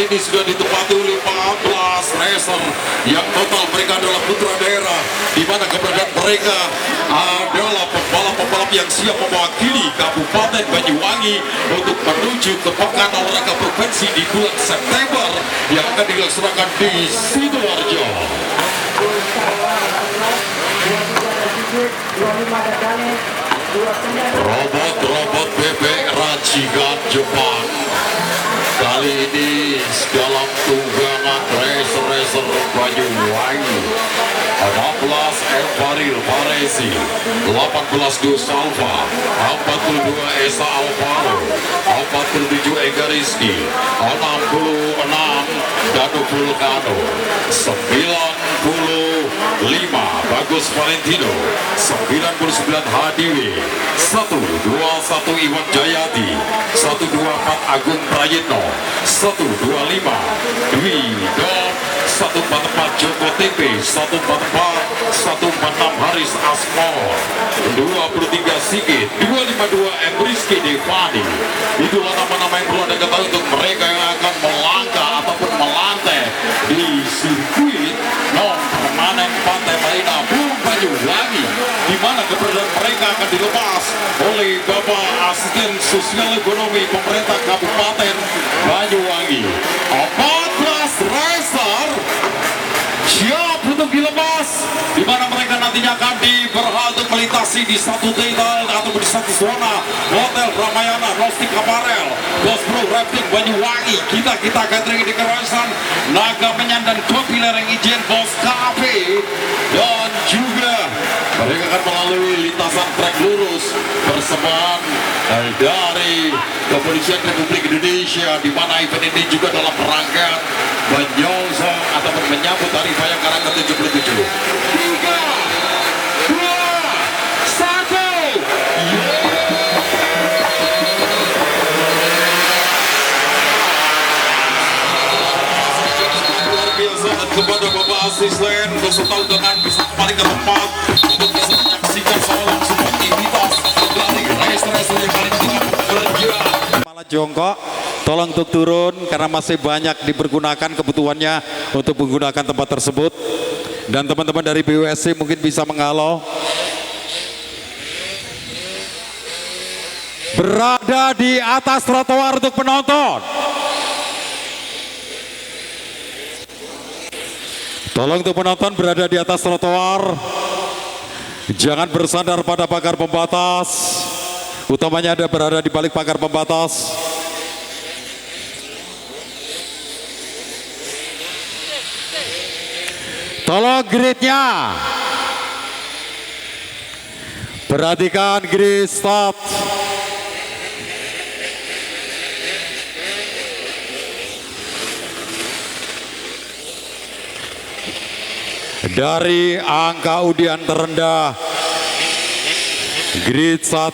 ini sudah ditempati oleh 14 racer yang total mereka adalah putra daerah, di mana keberadaan mereka adalah pembalap-pembalap yang siap mewakili Kabupaten Banyuwangi untuk menuju ke Pekan Olahraga Provinsi di bulan September yang akan dilaksanakan di Sidoarjo. Robot-robot bebek racikan Jepang kali ini dalam tunggangan racer-racer Banyuwangi. 16 Evaril Faresi, 18 Gusalva, 42 Esa Alvaro, 47 Ega Rizky, 66 Danu Vulcano, 95 Bagus Valentino, 99 Hadiwi, 121 Iwan Jayati, 124 Agung Prayitno, 125 Dwi Dom, 144 Joko TP, 146 Haris Asmor, 23 Sigit, 252 M Rizky Devani. Itulah nama-nama yang perlu Anda ketahui untuk mereka yang akan melangkah ataupun melantai di sirkuit non permanen Pantai Marina Banyuwangi, di mana keberadaan mereka akan dilepas oleh Bapak Asisten Sosial Ekonomi Pemerintah Kabupaten Banyuwangi. 14 racer siap untuk dilepas, di mana mereka nantinya akan berhak untuk melintasi di satu titel atau di satu zona Hotel Ramayana, Nostik Aparel, Gosbro Rafting Banyuwangi, kita catering di kawasan Naga Menyan dan Kopi Lereng Ijen Bos Cafe, dan juga mereka akan melalui lintasan trek lurus persembahan dari Kepolisian Republik Indonesia, di mana event ini juga dalam rangkaian menyongsong ataupun menyambut Hari Bayangkara ke-77. 3, 2, 1. Luar biasa, dan kepada Bapak Asisten beserta undangan bisa kembali ke tempat untuk bisa menyaksikan langsung aktivitas dari race-race yang paling tinggi bekerja. Kepala jongkok, tolong untuk turun karena masih banyak dipergunakan kebutuhannya untuk menggunakan tempat tersebut. Dan teman-teman dari BUSC mungkin bisa menghalau. Berada di atas trotoar untuk penonton. Tolong untuk penonton berada di atas trotoar. Jangan bersandar pada pagar pembatas. Utamanya ada berada di balik pagar pembatas. Tolong gridnya. Perhatikan grid start. Dari angka undian terendah, grid 1.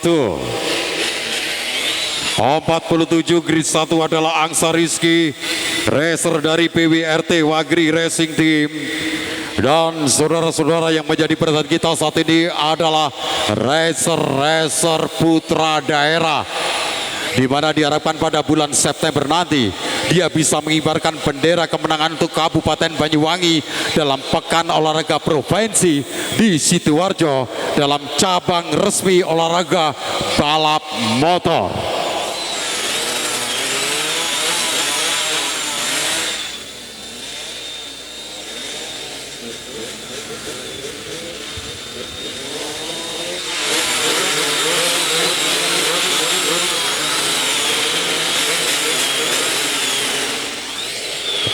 47 grid 1 adalah Angsa Rizky, racer dari PWRT Wagri Racing Team. Dan saudara-saudara yang menjadi perhatian kita saat ini adalah racer-racer putra daerah, di mana diharapkan pada bulan September nanti dia bisa mengibarkan bendera kemenangan untuk Kabupaten Banyuwangi dalam Pekan Olahraga Provinsi di Sidoarjo dalam cabang resmi olahraga balap motor.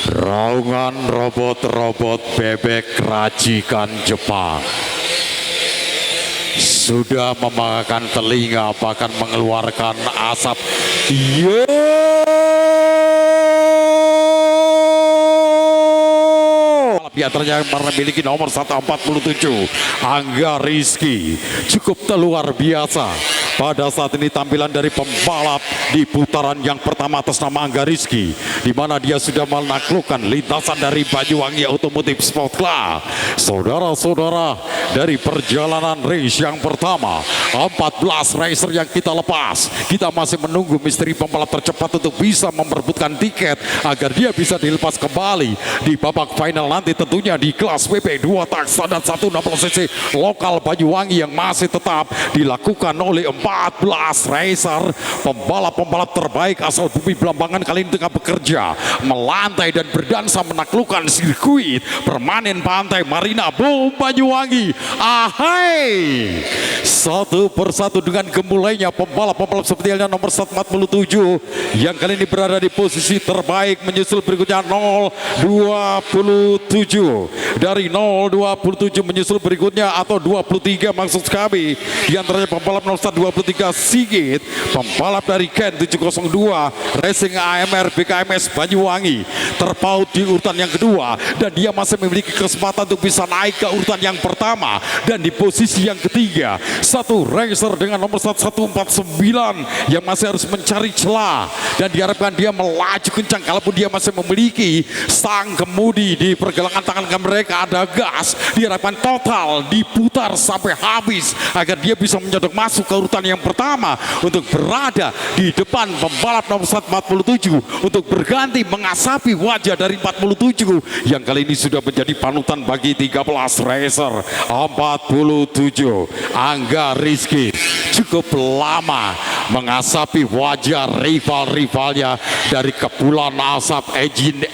Raungan robot-robot bebek racikan Jepang sudah memakan telinga, bahkan mengeluarkan asap. Di antaranya memiliki nomor 147 Angga Rizky, cukup luar biasa. pada saat ini tampilan dari pembalap di putaran yang pertama atas nama Angga Rizky, di mana dia sudah menaklukkan lintasan dari Banyuwangi Automotive Sport Club. Saudara-saudara, dari perjalanan race yang pertama, 14 racer yang kita lepas, kita masih menunggu misteri pembalap tercepat untuk bisa memperebutkan tiket agar dia bisa dilepas kembali di babak final nanti, tentunya di kelas WP 2 tak standar 160 cc lokal Banyuwangi yang masih tetap dilakukan oleh 14 racer. Pembalap-pembalap terbaik asal bumi Belambangan kali ini tengah bekerja, melantai dan berdansa menaklukkan sirkuit permanen Pantai Marina Bum Banyuwangi. Ahai, satu persatu dengan gemulainya pembalap-pembalap seperti halnya nomor 147 yang kali ini berada di posisi terbaik, menyusul berikutnya 027. Dari 027 menyusul berikutnya atau 23 maksud kami, di antaranya pembalap nomor 23 Sigit, pembalap dari Ken 702 Racing AMR BKMS Banyuwangi terpaut di urutan yang kedua, dan dia masih memiliki kesempatan untuk bisa naik ke urutan yang pertama. Dan di posisi yang ketiga, satu racer dengan nomor 1149 yang masih harus mencari celah, dan diharapkan dia melaju kencang kalaupun dia masih memiliki sang kemudi di pergelangan tangan mereka ada gas. Diharapkan total diputar sampai habis agar dia bisa menyodok masuk ke urutan yang pertama untuk berada di depan pembalap nomor 147 untuk berganti mengasapi wajah dari 47 yang kali ini sudah menjadi panutan bagi 13 racer. 47 Angga Rizky cukup lama mengasapi wajah rival-rivalnya dari kepulan asap engine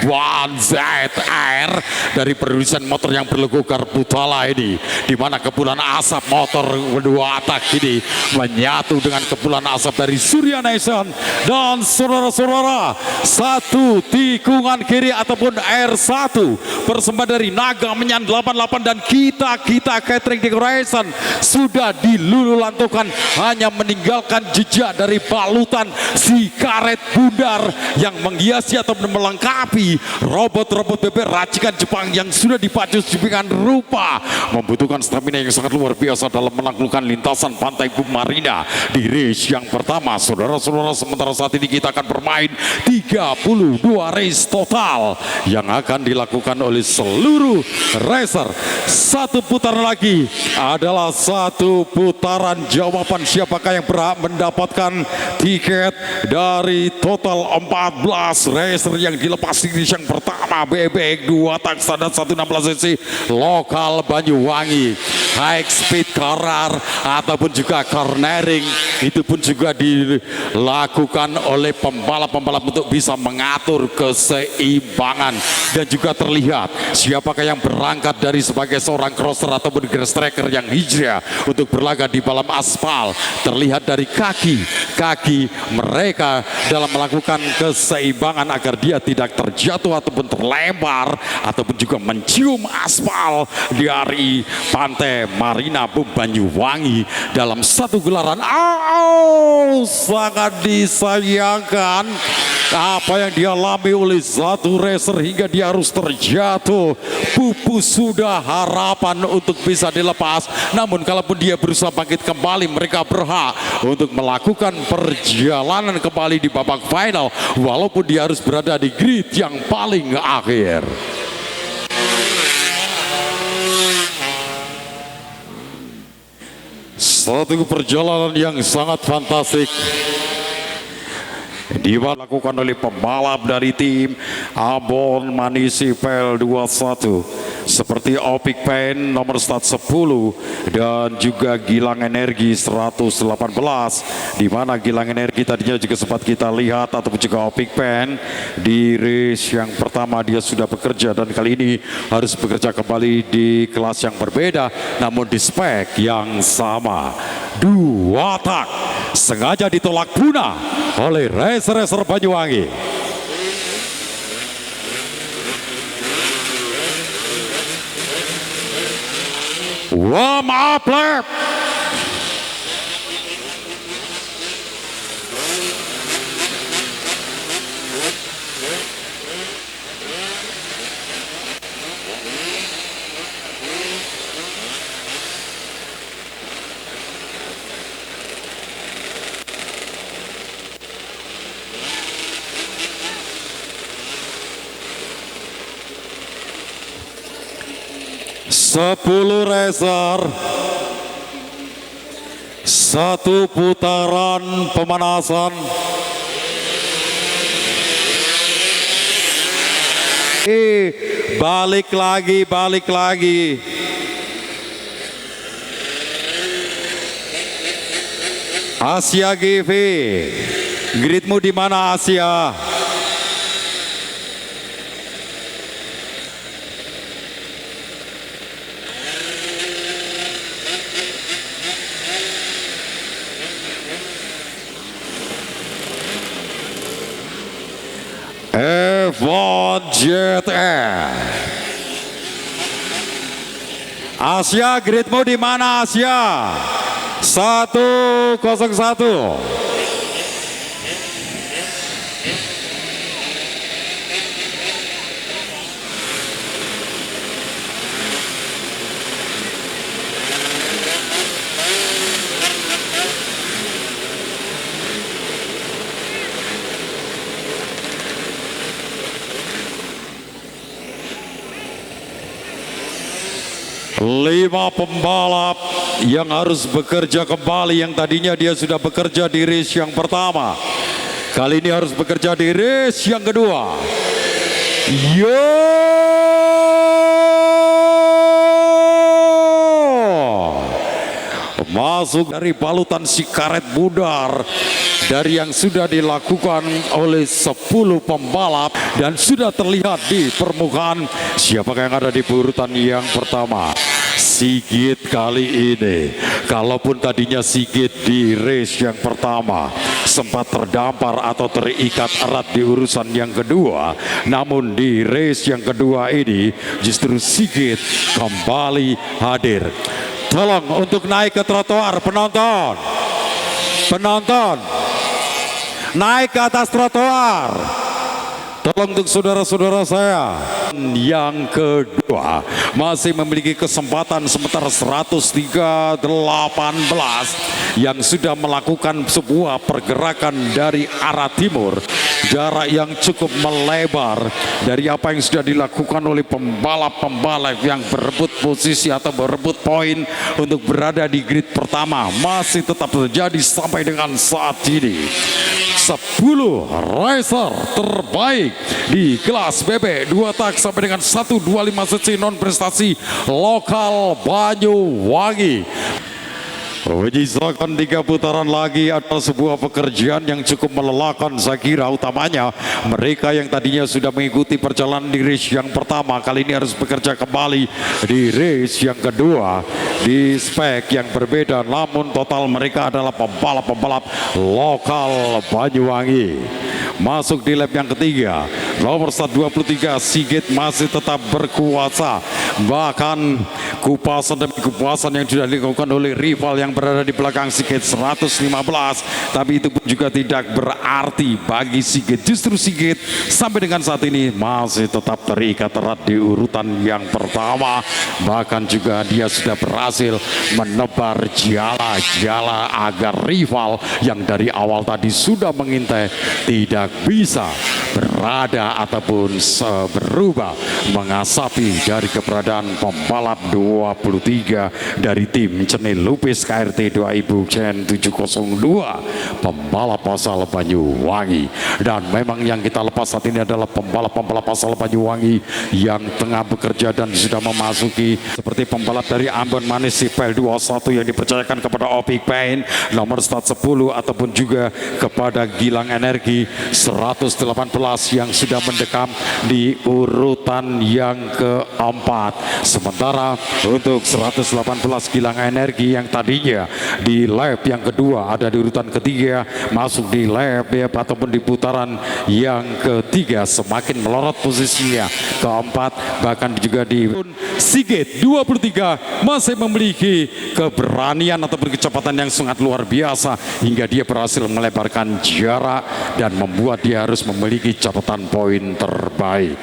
F1ZR dari produsen motor yang berlogo Garbutala ini, di mana kepulan asap motor kedua tak ini menyatu dengan kepulan asap dari Surya Nation. Dan saudara-saudara, satu tikungan kiri ataupun R1 persembahan dari Naga Menyan 88 dan kita Catering Decoration sudah dilululantukan, hanya meninggalkan jejak dari balutan si karet bundar yang menghiasi atau melengkapi robot-robot beber racikan Jepang yang sudah dipacu sedemikian rupa, membutuhkan stamina yang sangat luar biasa dalam menaklukkan lintasan Pantai Bum Marina di race yang pertama. Saudara-saudara, sementara saat ini kita akan bermain 32 race total yang akan dilakukan oleh seluruh racer. Satu putaran lagi adalah satu putaran jawaban siapakah yang berhak mendapatkan tiket dari total 14 racer yang dilepas di race yang pertama bebek 2 tak standar 116 cc lokal Banyuwangi. High speed karar ataupun juga cornering itu pun juga dilakukan oleh pembalap-pembalap untuk bisa mengatur keseimbangan, dan juga terlihat siapakah yang berangkat dari sebagai seorang crosser ataupun grass tracker yang hijrah untuk berlaga di dalam aspal. Terlihat dari kaki mereka dalam melakukan keseimbangan agar dia tidak terjatuh ataupun terlempar ataupun juga mencium aspal dari Pantai Marina Bum Banyuwangi dalam satu gelaran. Sangat disayangkan apa yang dialami oleh satu racer hingga dia harus terjatuh. Pupus sudah harapan untuk bisa dilepas, namun kalaupun dia berusaha bangkit kembali, mereka berhak untuk melakukan perjalanan kembali di babak final walaupun dia harus berada di grid yang paling akhir. Satu perjalanan yang sangat fantastik dilakukan oleh pembalap dari tim Ambon Municipal 21 seperti Opik Pen nomor start 10 dan juga Gilang Energi 118, di mana Gilang Energi tadinya juga sempat kita lihat ataupun juga Opik Pen di race yang pertama dia sudah bekerja, dan kali ini harus bekerja kembali di kelas yang berbeda namun di spek yang sama. 2 tak sengaja ditolak punah oleh racer-racer Banyuwangi. Warm up lap. 10 racer, 1 putaran pemanasan. Balik lagi. Asia GV, gridmu di mana Asia? F1 JTR. Asia, gridmu di mana Asia? 101. Lima pembalap yang harus bekerja kembali, yang tadinya dia sudah bekerja di race yang pertama, kali ini harus bekerja di race yang kedua. Masuk dari balutan si karet budar dari yang sudah dilakukan oleh 10 pembalap dan sudah terlihat di permukaan siapakah yang ada di urutan yang pertama. Sigit kali ini, kalaupun tadinya Sigit di race yang pertama sempat terdampar atau terikat erat di urusan yang kedua, namun di race yang kedua ini justru Sigit kembali hadir. Tolong untuk naik ke trotoar, penonton naik ke atas trotoar. Tolong untuk saudara-saudara saya. Yang kedua masih memiliki kesempatan sementara 113 yang sudah melakukan sebuah pergerakan dari arah timur, jarak yang cukup melebar dari apa yang sudah dilakukan oleh pembalap-pembalap yang berebut posisi atau berebut poin untuk berada di grid pertama masih tetap terjadi sampai dengan saat ini. 10 racer terbaik di kelas BB 2 tak sampai dengan 125 cc non prestasi lokal Banyuwangi. Menyisakan 3 putaran lagi adalah sebuah pekerjaan yang cukup melelahkan, saya kira, utamanya mereka yang tadinya sudah mengikuti perjalanan di race yang pertama kali ini harus bekerja kembali di race yang kedua di spek yang berbeda, namun total mereka adalah pembalap-pembalap lokal Banyuwangi. Masuk di lap yang ketiga, nomor 123 Sigit masih tetap berkuasa, bahkan kupasan demi kupasan yang sudah dilakukan oleh rival yang berada di belakang Sigit 115, tapi itu pun juga tidak berarti bagi Sigit. Justru Sigit sampai dengan saat ini masih tetap terikat erat di urutan yang pertama, bahkan juga dia sudah berhasil menebar jala-jala agar rival yang dari awal tadi sudah mengintai tidak bisa berada ataupun berubah mengasapi dari keberadaan pembalap 23 dari tim Cenil Lupis KRT 2000 Gen 702 pembalap asal Banyuwangi. Dan memang yang kita lepas saat ini adalah pembalap-pembalap asal Banyuwangi yang tengah bekerja dan sudah memasuki, seperti pembalap dari Ambon Manis Sipel 21 yang dipercayakan kepada Opik Pain nomor start 10 ataupun juga kepada Gilang Energi 118 yang sudah mendekam di urutan yang keempat. Sementara untuk 118 Gilang Energi yang tadinya di lap yang kedua ada di urutan ketiga, masuk di lap ataupun di putaran yang ketiga semakin melorot posisinya keempat, bahkan juga di Sigit 23 masih memiliki keberanian ataupun kecepatan yang sangat luar biasa hingga dia berhasil melebarkan jarak dan membuat dia harus memiliki catatan poin terbaik.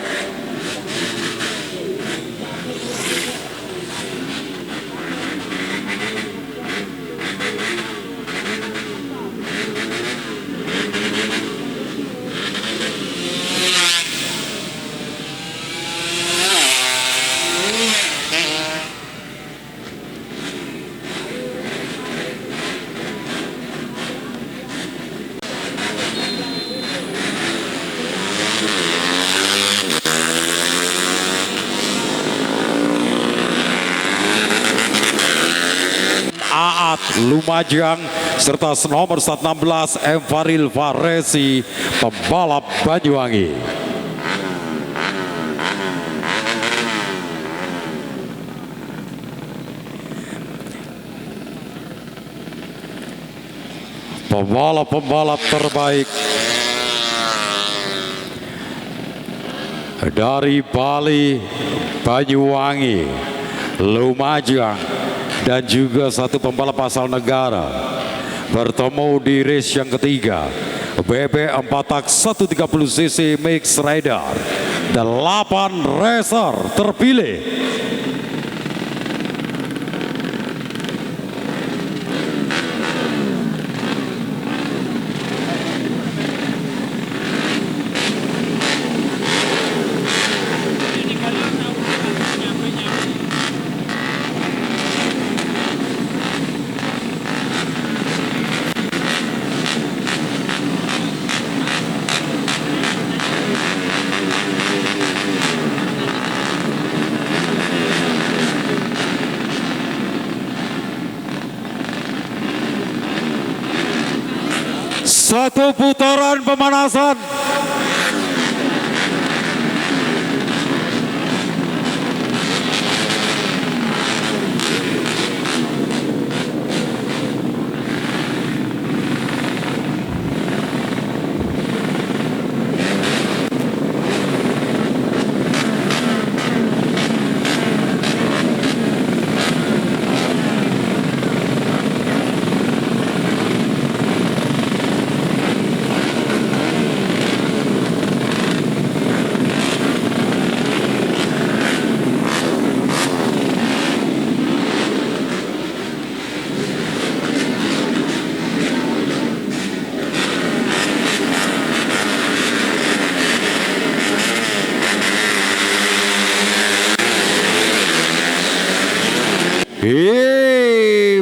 Lumajang serta nomor 16 M Faril Faresi pembalap Banyuwangi. Pembalap-pembalap terbaik dari Bali, Banyuwangi, Lumajang, dan juga satu pembalap asal negara bertemu di race yang ketiga BB 4 tak 130cc Mix Rider. 8 racer terpilih. Satu putaran pemanasan.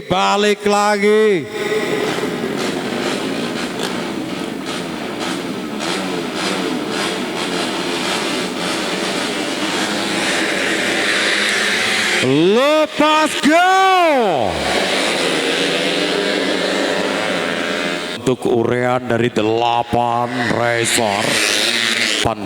Balik lagi. Lepas go. Untuk urean dari 8 racer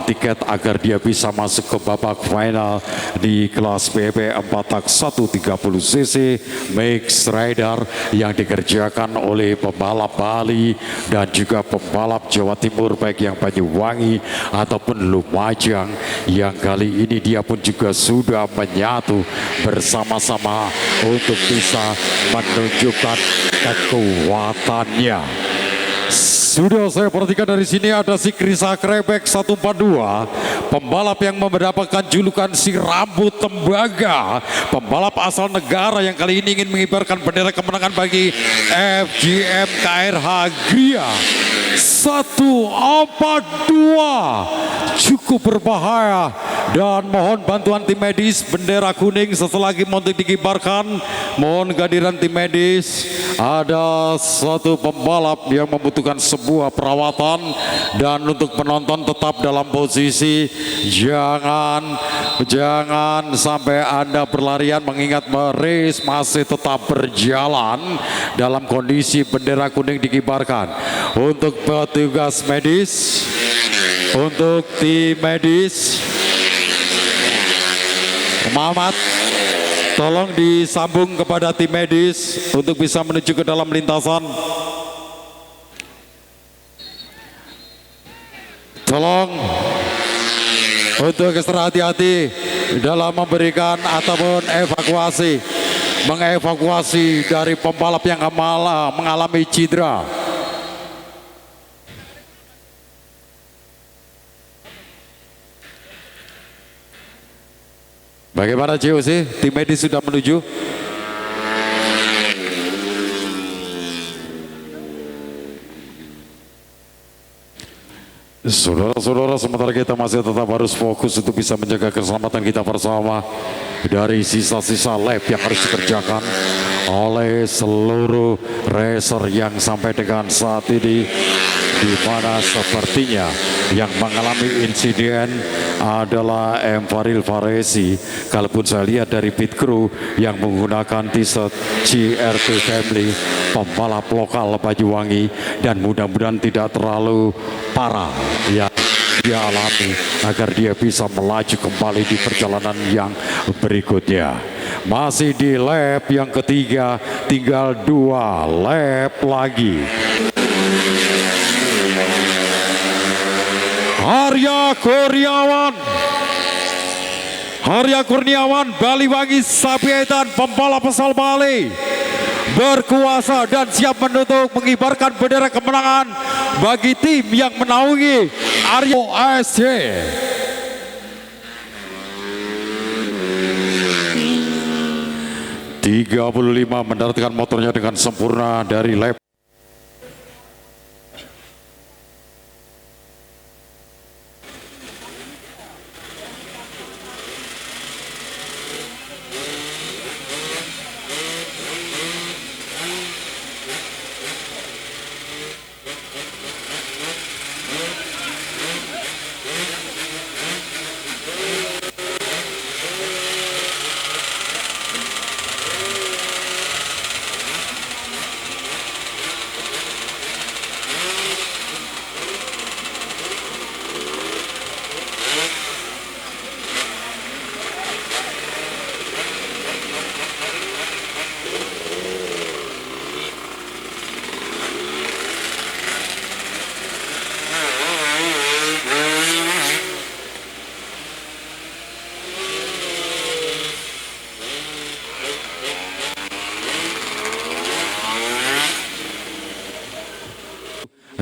tiket agar dia bisa masuk ke babak final di kelas BB 4 tak 130cc Mix Rider yang dikerjakan oleh pembalap Bali dan juga pembalap Jawa Timur baik yang Banyuwangi ataupun Lumajang, yang kali ini dia pun juga sudah menyatu bersama-sama untuk bisa menunjukkan kekuatannya. Sudah saya perhatikan dari sini ada si Krisa Krebek 142, pembalap yang mendapatkan julukan si rambut tembaga, pembalap asal negara yang kali ini ingin mengibarkan bendera kemenangan bagi FGM KRH Gria 142. Cukup berbahaya dan mohon bantuan tim medis. Bendera kuning setelah lagi untuk dikibarkan, mohon kehadiran tim medis. Ada satu pembalap yang membutuhkan sebuah perawatan, dan untuk penonton tetap dalam posisi jangan sampai Anda berlarian, mengingat race masih tetap berjalan dalam kondisi bendera kuning dikibarkan. Untuk petugas medis, untuk tim medis, Muhammad, tolong disambung kepada tim medis untuk bisa menuju ke dalam lintasan. Tolong untuk ekstra hati-hati dalam memberikan ataupun mengevakuasi dari pembalap yang mengalami cedera. Bagaimana COC? Tim medis sudah menuju. Saudara-saudara, sementara kita masih tetap harus fokus untuk bisa menjaga keselamatan kita bersama dari sisa-sisa lap yang harus dikerjakan oleh seluruh racer yang sampai dengan saat ini di mana sepertinya yang mengalami insiden adalah M. Faril Faresi. Kalaupun saya lihat dari pit crew yang menggunakan t-shirt CRT Family, pembalap lokal Banyuwangi, dan mudah-mudahan tidak terlalu parah yang dia alami agar dia bisa melaju kembali di perjalanan yang berikutnya. Masih di lap yang ketiga, tinggal 2 lap lagi. Arya Kurniawan, Baliwangi Sapiaitan, pembalap asal Bali, berkuasa dan siap menutup mengibarkan bendera kemenangan bagi tim yang menaungi Arya OSC. .35 mendaratkan motornya dengan sempurna dari lap.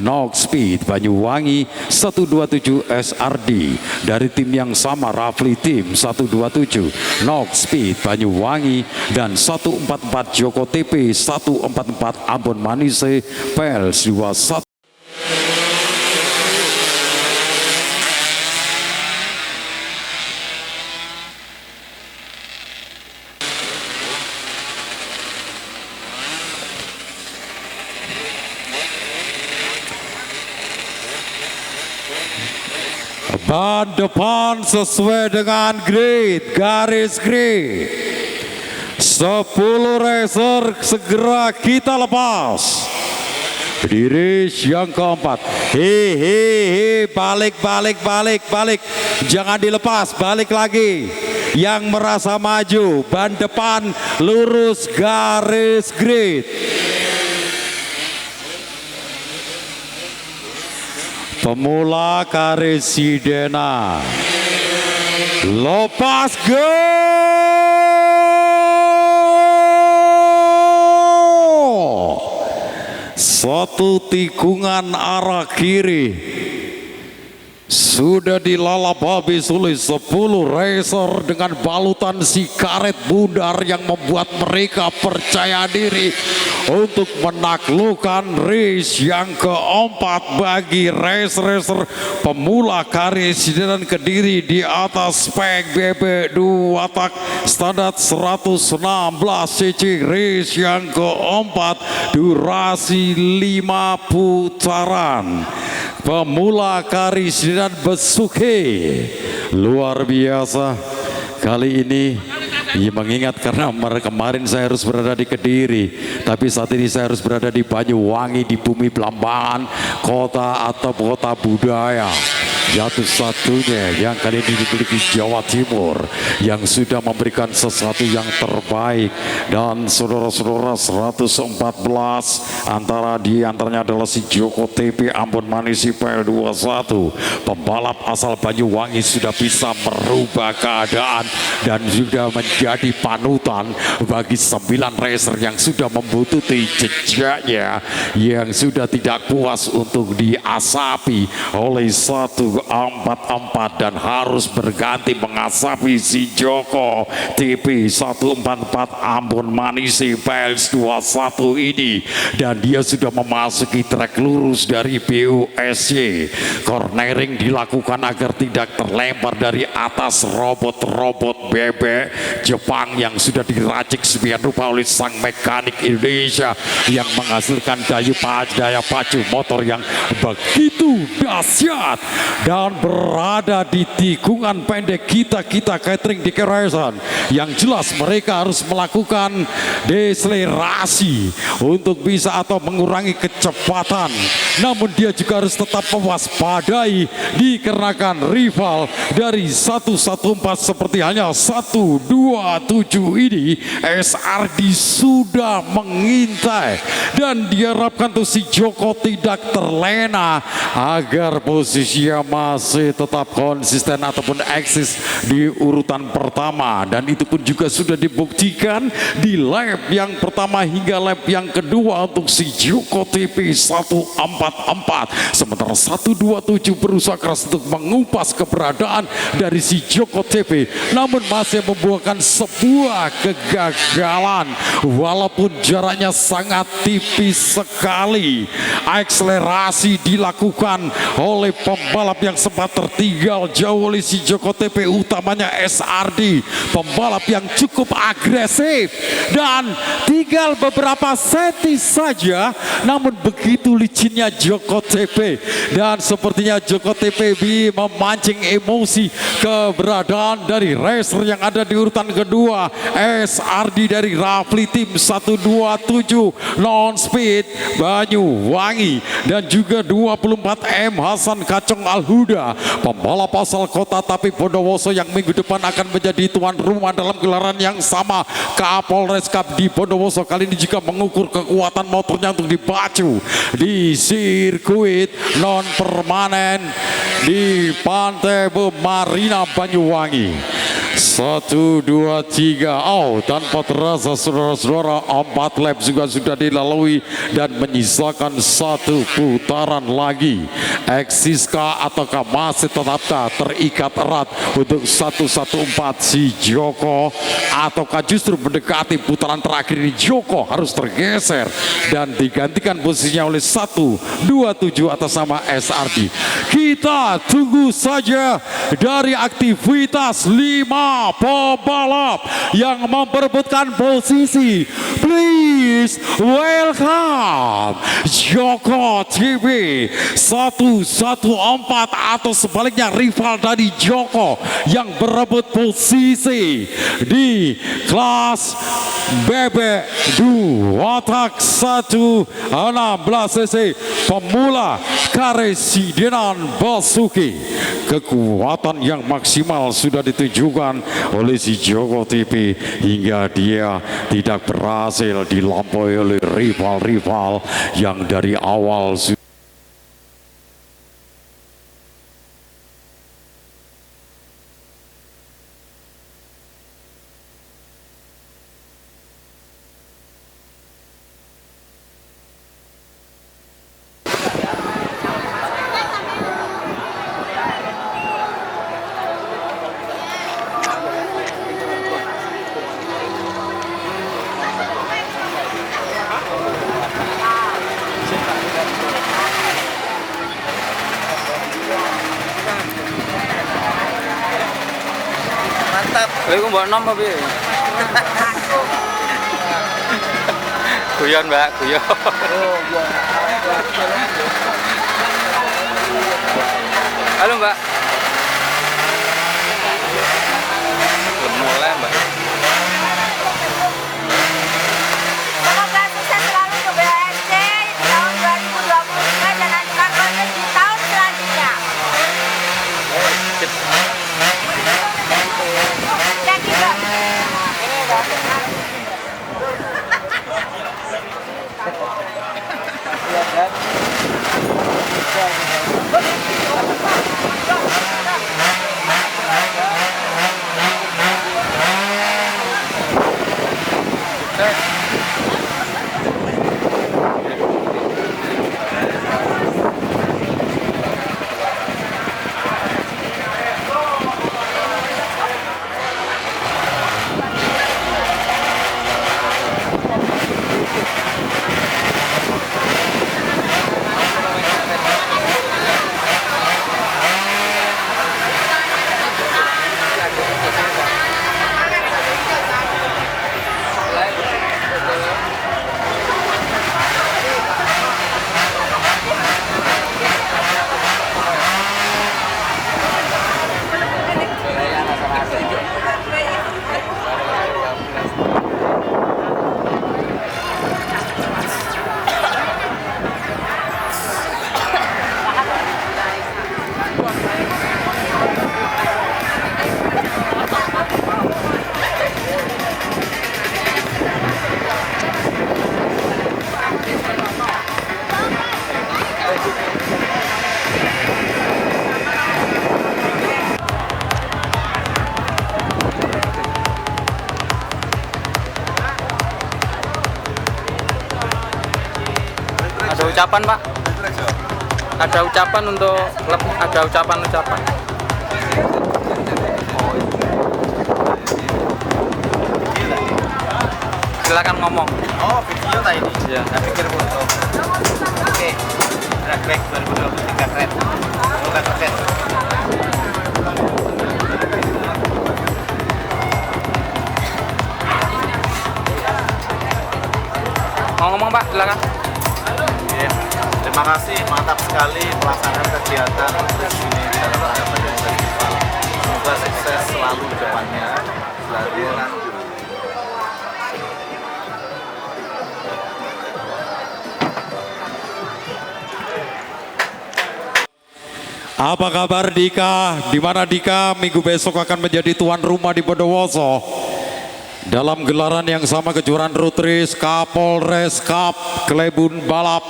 Knox Speed Banyuwangi 127 SRD dari tim yang sama, Rafli Tim 127 Knox Speed Banyuwangi, dan 144 Joko TP 144 Ambon Manise Pels 21. Ban depan sesuai dengan grid, garis grid. 10 racer segera kita lepas di race yang keempat. Balik, jangan dilepas, balik lagi. Yang merasa maju, ban depan lurus garis grid. Pemula Karesidena, lepas go! Satu tikungan arah kiri sudah dilalap habis oleh 10 racer dengan balutan si karet bundar yang membuat mereka percaya diri untuk menaklukkan race yang keempat bagi racer pemula Karesidenan Kediri di atas spek BB 2 tak standar 116 cc. Race yang keempat durasi 5 putaran. Pemula Karesidenan Besuki luar biasa kali ini. Mengingat karena kemarin saya harus berada di Kediri, tapi saat ini saya harus berada di Banyuwangi, di bumi Belambangan, kota atau kota budaya satu-satunya yang kali ini dimiliki Jawa Timur, yang sudah memberikan sesuatu yang terbaik. Dan saudara-saudara, 114 antaranya adalah si Joko TP Ambon Manisi PL21, pembalap asal Banyuwangi, sudah bisa merubah keadaan dan sudah menjadi panutan bagi 9 racer yang sudah membutuhkan jejaknya, yang sudah tidak puas untuk diasapi oleh satu 144 dan harus berganti mengasapi si Joko TP 144 Ambon Manisi PLS 21 ini, dan dia sudah memasuki trek lurus dari BUSY. Cornering dilakukan agar tidak terlempar dari atas robot-robot bebek Jepang yang sudah diracik sebiar rupa oleh sang mekanik Indonesia yang menghasilkan daya pacu motor yang begitu dahsyat. Dan berada di tikungan pendek kita catering di Keresan, yang jelas mereka harus melakukan deselerasi untuk bisa atau mengurangi kecepatan, namun dia juga harus tetap mewaspadai dikarenakan rival dari 114 seperti hanya 127 ini SRD sudah mengintai, dan diharapkan tuh si Joko tidak terlena agar posisinya masih tetap konsisten ataupun eksis di urutan pertama. Dan itu pun juga sudah dibuktikan di lap yang pertama hingga lap yang kedua untuk si Joko TP 144. Sementara 127 berusaha keras untuk mengupas keberadaan dari si Joko TP, namun masih membuahkan sebuah kegagalan walaupun jaraknya sangat tipis sekali. Akselerasi dilakukan oleh pembalap yang sempat tertinggal jauh oleh si Joko TP, utamanya SRD, pembalap yang cukup agresif, dan tinggal beberapa senti saja namun begitu licinnya Joko TP, dan sepertinya Joko TP memancing emosi keberadaan dari racer yang ada di urutan kedua, SRD dari Rafli tim 127 non speed Banyuwangi, dan juga 24M Hasan Kacong Al-Huda, pembalap asal kota tapi Bondowoso yang minggu depan akan menjadi tuan rumah dalam gelaran yang sama Kapolres Cup di Bondowoso. Kali ini juga mengukur kekuatan motornya untuk dipacu di sirkuit non permanen di Pantai Marina Banyuwangi. 1, 2, 3, tanpa terasa saudara-saudara 4 lap juga sudah dilalui dan menyisakan 1 putaran lagi. Eksiskah ataukah masih tetapkah terikat erat untuk 114 si Joko, ataukah justru mendekati putaran terakhir ini Joko harus tergeser dan digantikan posisinya oleh 127 atas nama SRD. Kita tunggu saja dari aktivitas 5 pembalap yang memperebutkan posisi. Please welcome Joko TV 114 atau sebaliknya rival dari Joko yang berebut posisi di kelas bebek 2 tak 1 16 cc pemula Karesidenan Basuki. Kekuatan yang maksimal sudah ditunjukkan oleh si Joko TP hingga dia tidak berhasil dilampaui oleh rival-rival yang dari awal sudah mantap. Aku mbak nom tapi. Guyon mbak, guyon. Halo mbak. Belum mulai mbak. Semoga sukses selalu untuk BSC di tahun 2023 dan lanjutkan konten di tahun selanjutnya. Thank you, Mbak. ucapan Pak. Ada ucapan untuk klub, ada ucapan-ucapan. Silakan ngomong. Oh, video tadi ini. Ya. Saya pikir foto. Oke. Trackback 2023 keren. Semoga sukses. Mau ngomong Pak, silakan. Oke. Terima kasih, mantap sekali pelaksanaan kegiatan ini dalam rangka Badan Festival. Semoga sukses selalu ke depannya. Selalu lanjut. Apa kabar Dika? Di mana Dika minggu besok akan menjadi tuan rumah di Bondowoso dalam gelaran yang sama kejuaraan Road Race Kapolres Cup Klebun Balap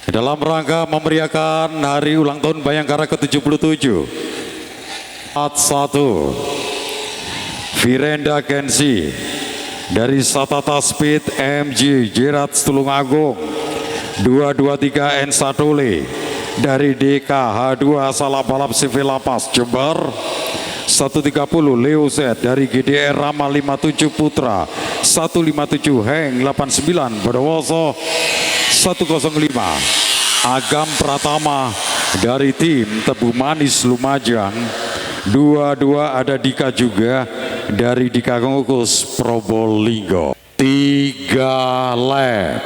dalam rangka memeriahkan hari ulang tahun Bayangkara ke-77. 1 Virenda Kensi dari Satata Speed MG Jerat Tulungagung, 223 N Satole dari DKH2 Salah Balap Civil Lapas Jember, 130 Leo Z dari GDR Rama 57 Putra, 157 Heng 89 Bondowoso, 105 Agam Pratama dari tim Tebu Manis Lumajang, 22 ada Dika juga dari Dika Ngukus Probolinggo. 3 lap.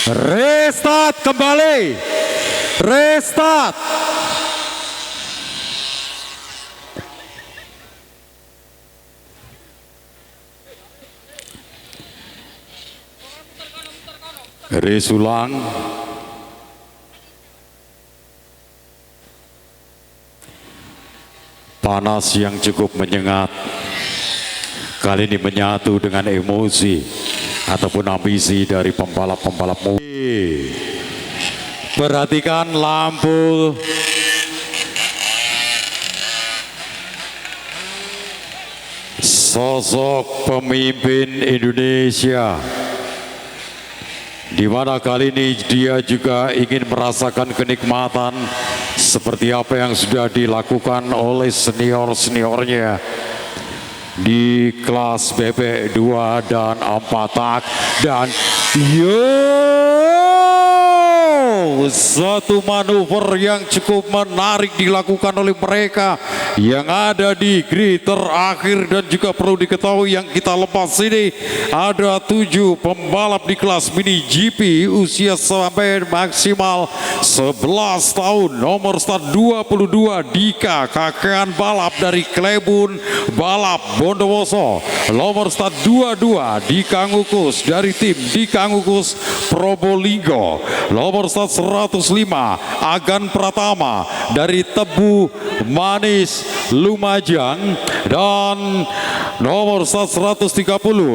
Restart kembali. Restart. Race ulang. Panas yang cukup menyengat. Kali ini menyatu dengan emosi ataupun ambisi dari pembalap-pembalap muda. Perhatikan lampu. Sosok pemimpin Indonesia, di mana kali ini dia juga ingin merasakan kenikmatan seperti apa yang sudah dilakukan oleh senior-seniornya di kelas bebek 2 dan 4 tak. Dan satu manuver yang cukup menarik dilakukan oleh mereka yang ada di grid terakhir. Dan juga perlu diketahui yang kita lepas ini ada 7 pembalap di kelas mini GP usia sampai maksimal 11 tahun. Nomor start 22 Dika kakean balap dari Klebun Balap Bondowoso. Nomor start 22 Dika Ngukus dari tim Dika Ngukus Probolinggo. Nomor start 105 Agan Pratama dari Tebu Manis Lumajang. Dan nomor start 130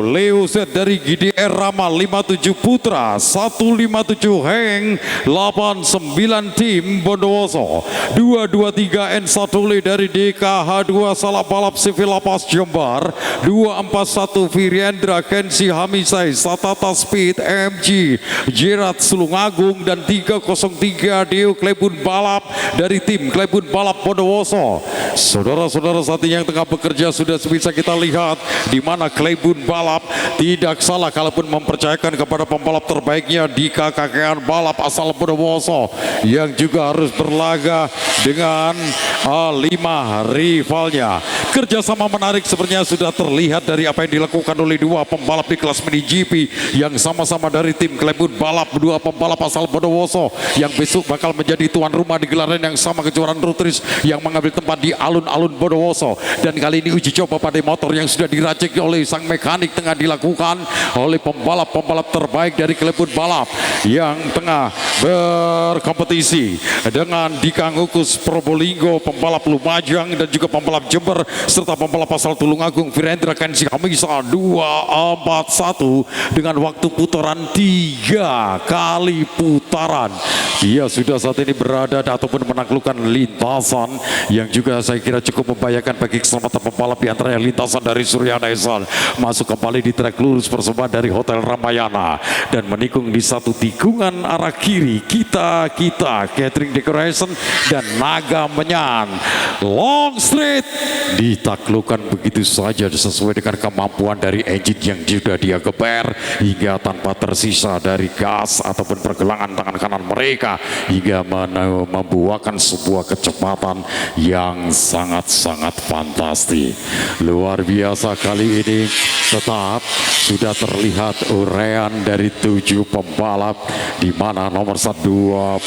Leo Z dari GDR Rama 57 Putra, 157 Heng 89 tim Bondowoso, 223 N Satole dari DKH2 Salah Balap Civil Lapas Jember, 241 Virendra Kensi Hamisai Satata Speed MG Jerat Tulungagung, dan 303 Deo Klebun Balap dari tim Klebun Balap Bondowoso. Saudara-saudara saat ini yang tengah bekerja sudah bisa kita lihat di mana Klebun Balap tidak salah kalaupun mempercayakan kepada pembalap terbaiknya Dika kakean balap asal Bondowoso yang juga harus berlaga dengan 5 rivalnya. Kerjasama menarik sebenarnya sudah terlihat dari apa yang dilakukan oleh 2 pembalap di kelas mini GP yang sama-sama dari tim Klebun Balap, 2 pembalap asal Bondowoso yang besok bakal menjadi tuan rumah di gelaran yang sama kejuaraan Road Race yang mengambil tempat di alun-alun Bondowoso. Dan kali ini uji coba pada motor yang sudah diracik oleh sang mekanik tengah dilakukan oleh pembalap-pembalap terbaik dari Klebun Balap yang tengah berkompetisi dengan Dika Ngukus Probolinggo, pembalap Lumajang dan juga pembalap Jember serta pembalap asal Tulungagung Virendra Kensi Kamisa 241 dengan waktu putaran 3 kali putaran. Ia sudah saat ini berada ataupun menaklukkan lintasan yang juga saya kira cukup membahayakan bagi keselamatan pembalap, di antaranya lintasan dari Suryanesa masuk kembali di trek lurus persembahan dari Hotel Ramayana dan menikung di satu tikungan arah kiri kita Catering Decoration dan Naga Menyan. Long straight ditaklukkan begitu saja sesuai dengan kemampuan dari engine yang sudah dia geber hingga tanpa tersisa dari gas ataupun pergelangan tangan kanan mereka hingga membuahkan sebuah kecepatan yang sangat-sangat fantastis. Luar biasa kali ini tetap sudah terlihat urean dari 7 pembalap di mana nomor 22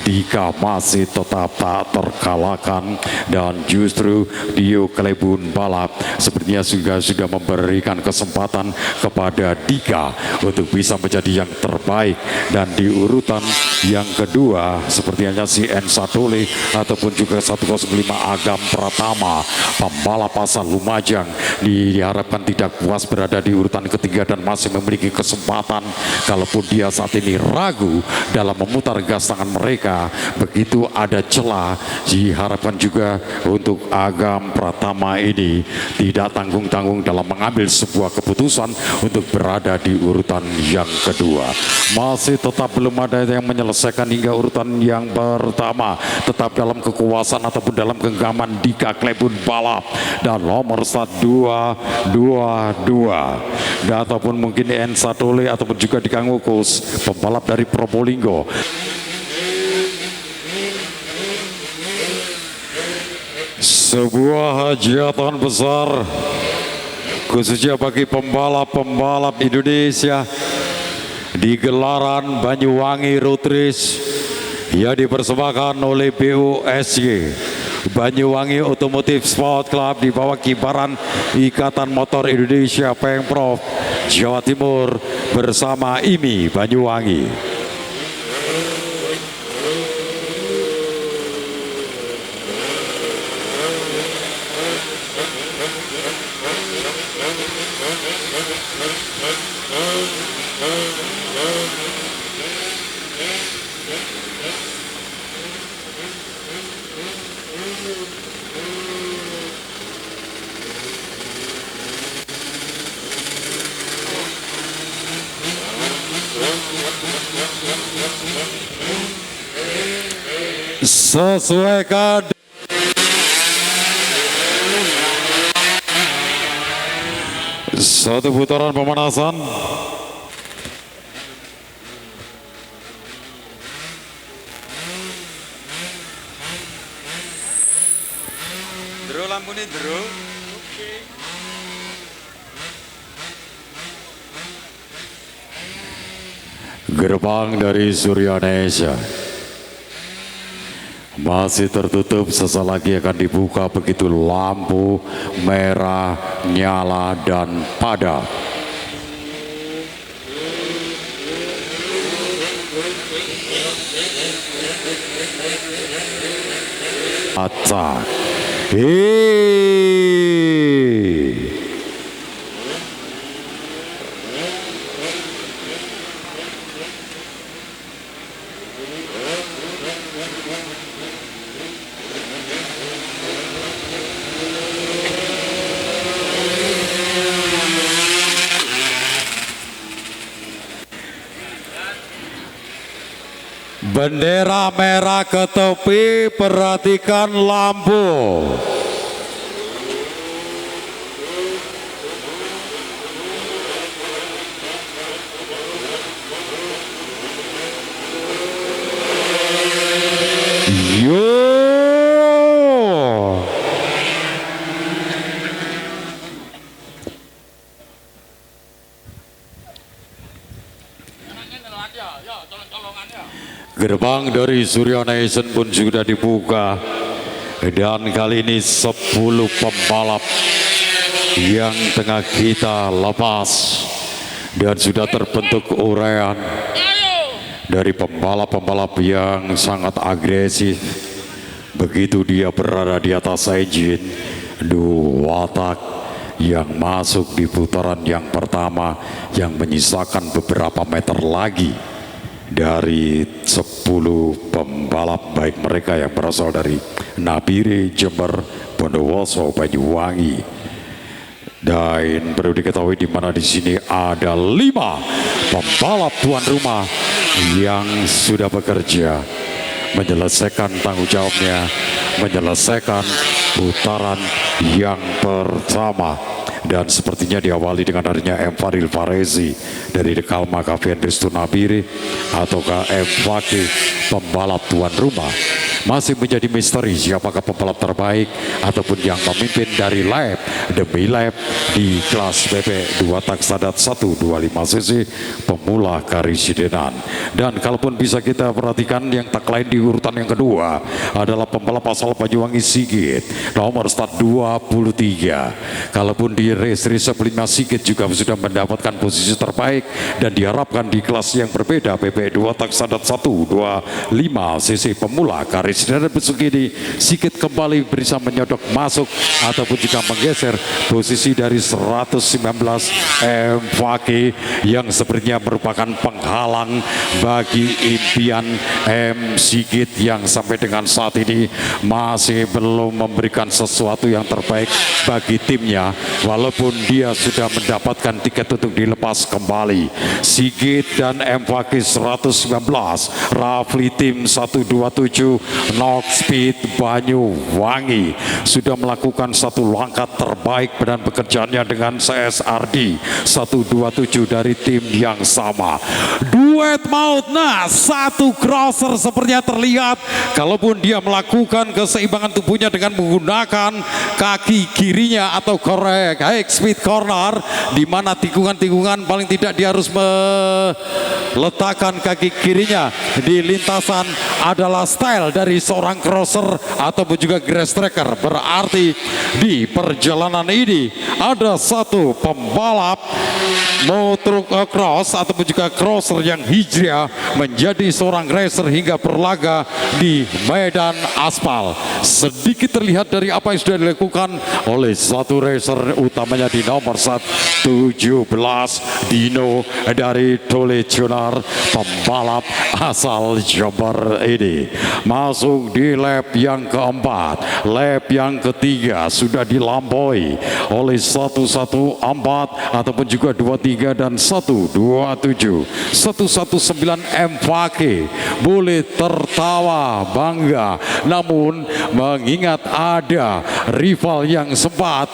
Dika masih tetap tak terkalahkan dan justru Dio Klebun balap sepertinya sudah memberikan kesempatan kepada Dika untuk bisa menjadi yang terbaik, dan di urutan yang kedua sepertinya si N Satole ataupun juga 105 Agam Pratama pembalap asal Lumajang diharapkan tidak puas berada di urutan ketiga dan masih memiliki kesempatan kalaupun dia saat ini ragu dalam memutar gas tangan mereka. Begitu ada celah, diharapkan juga untuk Agam Pratama ini tidak tanggung-tanggung dalam mengambil sebuah keputusan untuk berada di urutan yang kedua. Masih tetap belum ada yang menyelesaikan hingga urutan yang pertama, tetap dalam kekuasaan ataupun dalam genggaman Dika Klebun balap dan nomor 222 dan ataupun mungkin N Satole ataupun juga Dika Ngukus pembalap dari Probolinggo. Sebuah hajatan besar khususnya bagi pembalap-pembalap Indonesia di gelaran Banyuwangi Road Race yang dipersembahkan oleh BOSY Banyuwangi Automotive Sport Club di bawah kibaran Ikatan Motor Indonesia Pemprov Jawa Timur bersama IMI Banyuwangi. Sesuaikan satu putaran pemanasan. Dro lampu nih dro. Gerbang dari Suryanesa masih tertutup, sesaat lagi akan dibuka begitu lampu merah nyala dan padam. Atak. Bendera merah ke tepi, perhatikan lampu. Yo. Gerbang dari Suryanesa pun sudah dibuka dan kali ini 10 pembalap yang tengah kita lepas dan sudah terbentuk urean dari pembalap-pembalap yang sangat agresif. Begitu dia berada di atas engine, dua tak yang masuk di putaran yang pertama yang menyisakan beberapa meter lagi dari 10 pembalap, baik mereka yang berasal dari Nabire, Jember, Bondowoso, Banyuwangi. Dan perlu diketahui di mana di sini ada 5 pembalap tuan rumah yang sudah bekerja menyelesaikan tanggung jawabnya, menyelesaikan putaran yang pertama. Dan sepertinya diawali dengan adanya M. Faril Farezi dari Dekalma Kavian Ristu Nabire ataukah M. Fakih pembalap tuan rumah. Masih menjadi misteri siapakah pembalap terbaik ataupun yang memimpin dari lap demi lap di kelas BP 2 tak standar 125 cc pemula Karisidenan. Dan kalaupun bisa kita perhatikan yang tak lain di urutan yang kedua adalah pembalap asal Banyuwangi Sigit nomor start 23. Kalaupun di race sebelumnya Sigit juga sudah mendapatkan posisi terbaik dan diharapkan di kelas yang berbeda BP 2 tak standar 125 cc pemula Karisidenan. Dan besok ini Sigit kembali bisa menyodok masuk ataupun juga menggeser posisi dari 119 M. Fakih yang sepertinya merupakan penghalang bagi impian M. Sigit yang sampai dengan saat ini masih belum memberikan sesuatu yang terbaik bagi timnya, walaupun dia sudah mendapatkan tiket untuk dilepas kembali. Sigit dan M. Fakih 119 Rafli tim 127 Knox Speed Banyuwangi sudah melakukan satu langkah terbaik dan pekerjaannya dengan CSRD 127 dari tim yang sama. Duet maut, nah satu crosser sepertinya terlihat kalaupun dia melakukan keseimbangan tubuhnya dengan menggunakan kaki kirinya atau korek high speed corner, di mana tikungan-tikungan paling tidak dia harus meletakkan kaki kirinya di lintasan adalah style dari seorang crosser ataupun juga grass tracker. Berarti di perjalanan ini ada satu pembalap motocross ataupun juga crosser yang hijrah menjadi seorang racer hingga berlaga di medan aspal. Sedikit terlihat dari apa yang sudah dilakukan oleh satu racer utamanya di nomor 17 Dino dari Tole Jonar, pembalap asal Jember ini masuk di lap yang keempat. Lap yang ketiga sudah dilampaui oleh 114 ataupun juga 23 dan 127. 119 M. Fakih boleh tertawa bangga, namun mengingat ada rival yang sempat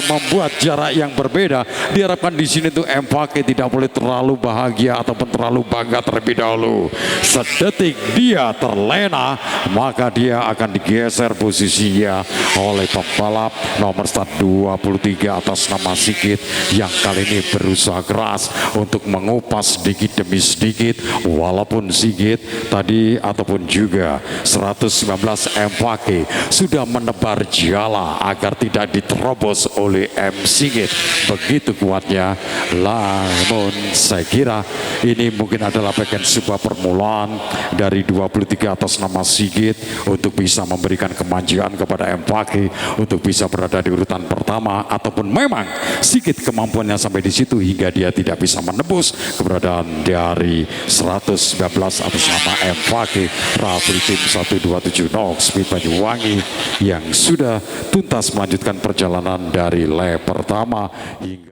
membuat jarak yang berbeda, diharapkan di sini tuh M. Fakih tidak boleh terlalu bahagia ataupun terlalu bangga terlebih dahulu. Sedetik dia terlena, maka dia akan digeser posisinya oleh pembalap nomor start 23 atas nama Sigit yang kali ini berusaha keras untuk mengupas sedikit demi sedikit, walaupun Sigit tadi ataupun juga 119 M. Fakih sudah menebar jala agar tidak diterobos oleh M. Sigit. Begitu kuatnya, namun saya kira ini mungkin adalah bagian sebuah permulaan dari 23 atas nama Sigit untuk bisa memberikan kemanjaan kepada M. Fakih untuk bisa berada di urutan pertama, ataupun memang Sigit kemampuannya sampai di situ hingga dia tidak bisa menebus keberadaan dari 119 atas nama M. Fakih Rafli tim 127 Knox Speed Banyuwangi yang sudah tuntas melanjutkan perjalanan dari lap pertama hingga